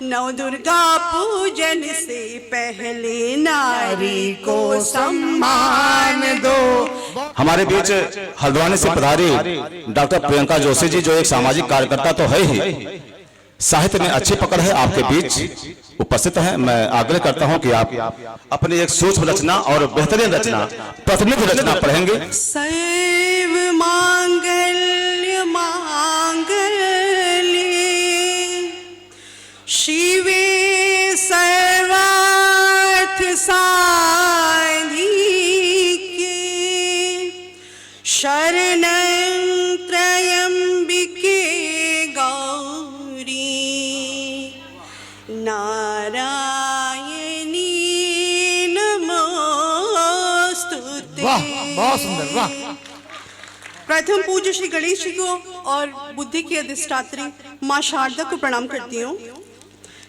नव दुर्गा पूजन से पहले नारी को सम्मान दो। हमारे बीच हल्द्वानी से पधारी डॉक्टर प्रियंका जोशी जी, जो एक सामाजिक कार्यकर्ता तो है ही, साहित्य में अच्छी पकड़ है, आपके बीच उपस्थित हैं। मैं आग्रह करता हूं कि आप अपनी एक सूक्ष्म रचना और बेहतरीन रचना, प्राथमिक रचना पढ़ेंगे। सर्व मांगल्य मांगल्ये शिवे सर्वार्थ साधिके शरणं त्र्यंबिके गौरी नारायणी नमोस्तुते। वाह, बहुत सुंदर, वाह। प्रथम पूज्य श्री गणेश जी को और बुद्धि की अधिष्ठात्री माँ शारदा को प्रणाम करती हूँ।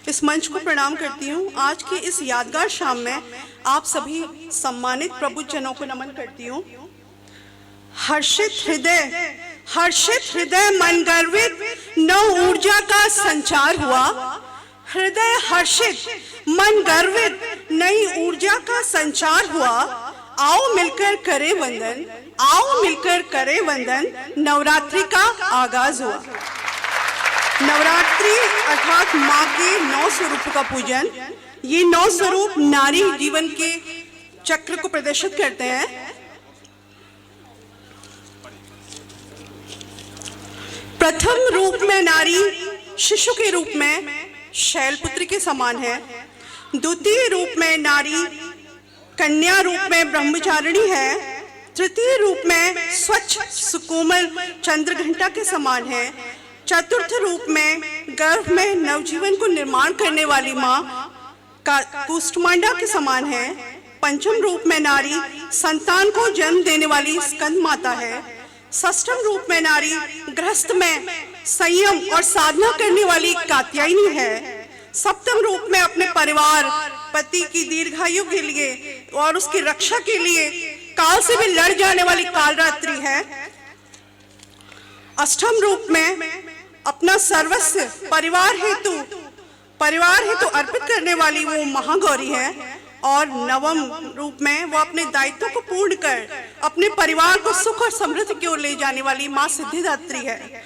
इस मंच को प्रणाम करती हूँ। आज की इस यादगार शाम में आप सभी सम्मानित प्रबुद्धजनों को नमन करती हूँ। हर्षित हृदय मन गर्वित नव ऊर्जा का संचार हुआ। हृदय हर्षित मन गर्वित नई ऊर्जा का संचार हुआ। आओ मिलकर करे वंदन, आओ मिलकर करे वंदन। नवरात्रि का आगाज हुआ। नवरात्रि अर्थात माँ के 9 स्वरूपों का पूजन। ये 9 स्वरूप नारी जीवन के चक्र को प्रदर्शित करते हैं। प्रथम रूप में नारी शिशु के रूप में शैलपुत्री के समान है। द्वितीय रूप में नारी कन्या रूप में ब्रह्मचारिणी है। तृतीय रूप में स्वच्छ सुकोमल चंद्रघंटा के समान है। चतुर्थ रूप में गर्भ में नवजीवन को निर्माण करने वाली माँ का कुष्ठमांडा के समान है। पंचम रूप में नारी संतान को जन्म देने वाली स्कंद माता है। षष्ठम रूप में नारी गृहस्थ में संयम और साधना करने वाली कात्यायनी है। सप्तम रूप में अपने परिवार पति की दीर्घायु के लिए और उसकी रक्षा के लिए काल से भी लड़ जाने वाली कालरात्रि है। अष्टम रूप में अपना सर्वस्व परिवार हेतु अर्पित करने वाली वो महागौरी है। और नवम रूप में वो अपने दायित्व को पूर्ण कर अपने परिवार को सुख और समृद्धि की ओर ले जाने वाली माँ सिद्धिदात्री है।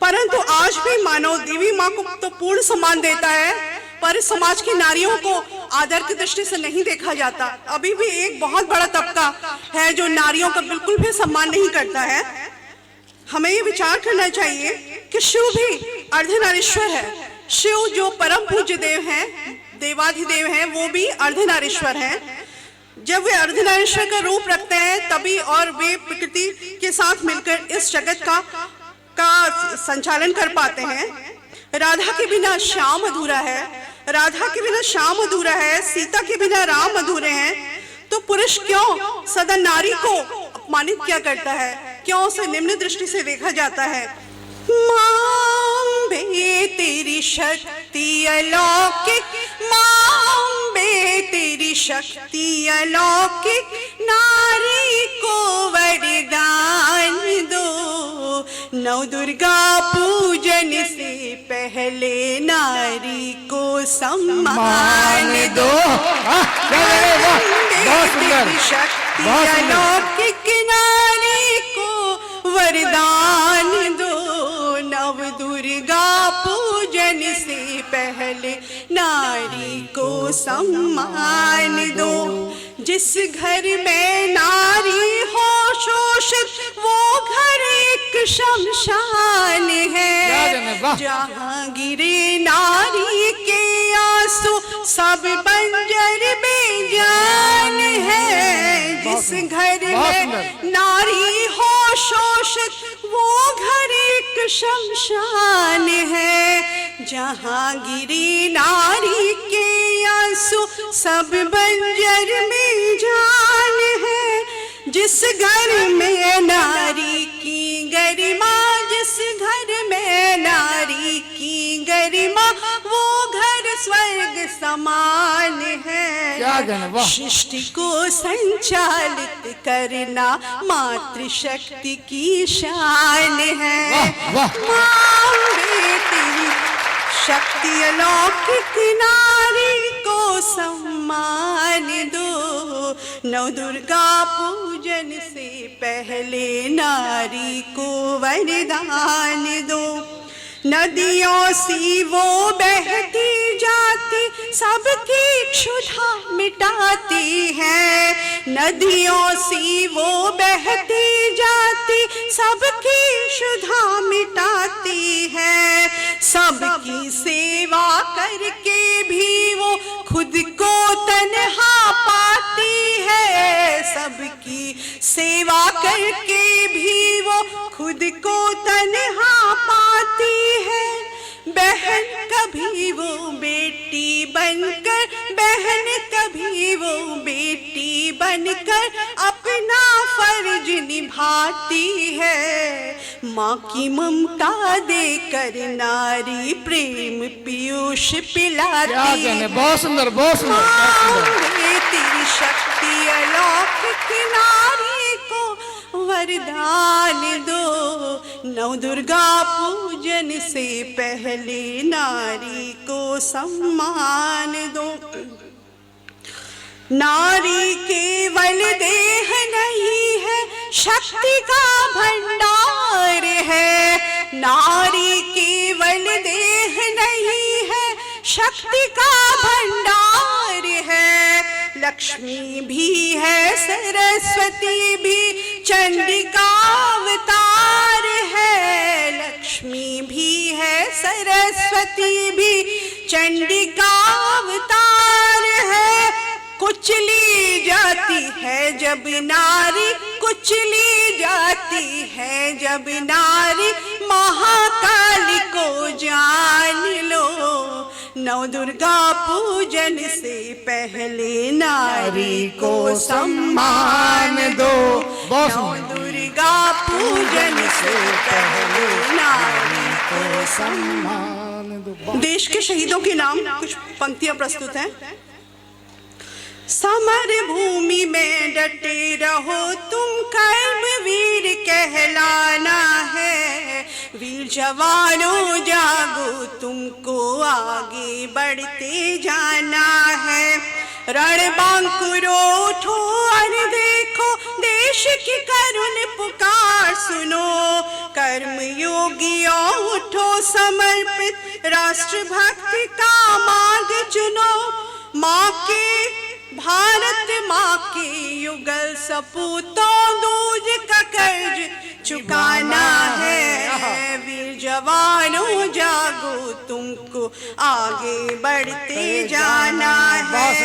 परंतु आज भी मानव देवी माँ को तो पूर्ण सम्मान देता है, पर इस समाज की नारियों को आदर की दृष्टि से नहीं देखा जाता। अभी भी एक बहुत बड़ा तबका है जो नारियों का बिल्कुल भी सम्मान नहीं करता है। हमें ये विचार करना चाहिए कि शिव भी अर्धनारीश्वर है। शिव जो परम पूज्य देव हैं, देवाधिदेव हैं, वो भी अर्धनारीश्वर हैं। जब वे अर्धनारीश्वर का रूप रखते हैं तभी और वे प्रकृति के साथ मिलकर इस जगत का संचालन कर पाते हैं। राधा के बिना श्याम अधूरा है, राधा के बिना श्याम अधूरा है, सीता के बिना राम अधूरे हैं। तो पुरुष क्यों सदा नारी को अपमानित क्या करता है, क्यों उसे निम्न दृष्टि से देखा जाता है। मां बे तेरी शक्ति अलौकिक, मां बे तेरी शक्ति अलौकिक, नारी को वरदान दो। नव दुर्गा पूजन से पहले नारी को सम्मान दो। तेरी शक्ति अलौकिक, नारी को वरदान दो। नव दुर्गा पूजन से पहले नारी को सम्मान दो। जिस घर में नारी हो शोषित वो घर एक शमशान है। जहाँ गिरे नारी के आंसू सब बंजर बेजान है। जिस घर में नारी हो शोषित वो घर एक शमशान है। जहाँ गिरी नारी के आंसू सब बंजर में जान है। जिस घर में नारी की गरिमा, जिस घर में नारी की गरिमा, वो घर स्वर्ग समान है। क्या कहना, वाह। सृष्टि को संचालित करना मातृशक्ति की शान है। वाह, वाह। माँ अम्बे तेरी शक्ति अलौकिक, नारी को सम्मान दो। नव दुर्गा पूजन से पहले नारी को वरदान दो। नदियों सी वो बहती जाती, सबकी क्षुधा मिटाती है। नदियों सी वो बहती जाती, सबकी क्षुधा मिटाती है। सबकी सेवा करके भी वो खुद को तन्हा पाती है। सबकी सेवा करके भी वो खुद को तन्हा पाती है। बहन कभी वो बेटी बनकर, बहन कभी वो बेटी बनकर अपना फर्ज निभाती है। माँ की ममता देकर नारी प्रेम पीयूष पिलाती क्या कहने, बहुत सुंदर, बहुत सुंदर, बहुत माँ सुंदर। अम्बे तेरी शक्ति अलौकिक, नारी को वरदान दो। नव दुर्गा पूजन से पहले नारी को सम्मान दो। नारी केवल देह नहीं है, शक्ति का भंडार है। नारी केवल देह नहीं है, शक्ति का भंडार है। लक्ष्मी भी है, सरस्वती भी चंडिका अवतार है। लक्ष्मी भी है, सरस्वती भी चंडिका अवतार है। कुचली जाती है जब नारी, कुचली जाती है जब नारी, महाकाली को जान लो। नव दुर्गा पूजन से पहले नारी को सम्मान दो। नव दुर्गा पूजन से पहले नारी को सम्मान दो। देश के शहीदों के नाम कुछ पंक्तियां प्रस्तुत हैं। समर भूमि में डटे रहो तुम, कर्मवीर कहलाना है। वीर जवानों जागो, तुमको आगे बढ़ते जाना है। रणबांकुरो उठो और देखो, देश की करुण पुकार सुनो। कर्मयोगियों उठो समर्पित, राष्ट्रभक्ति का मार्ग चुनो। माँ के भारत माँ के युगल सपूतों, दूज का कर्ज चुकाना है। वीर जवानों जागो, तुमको आगे बढ़ते जाना है।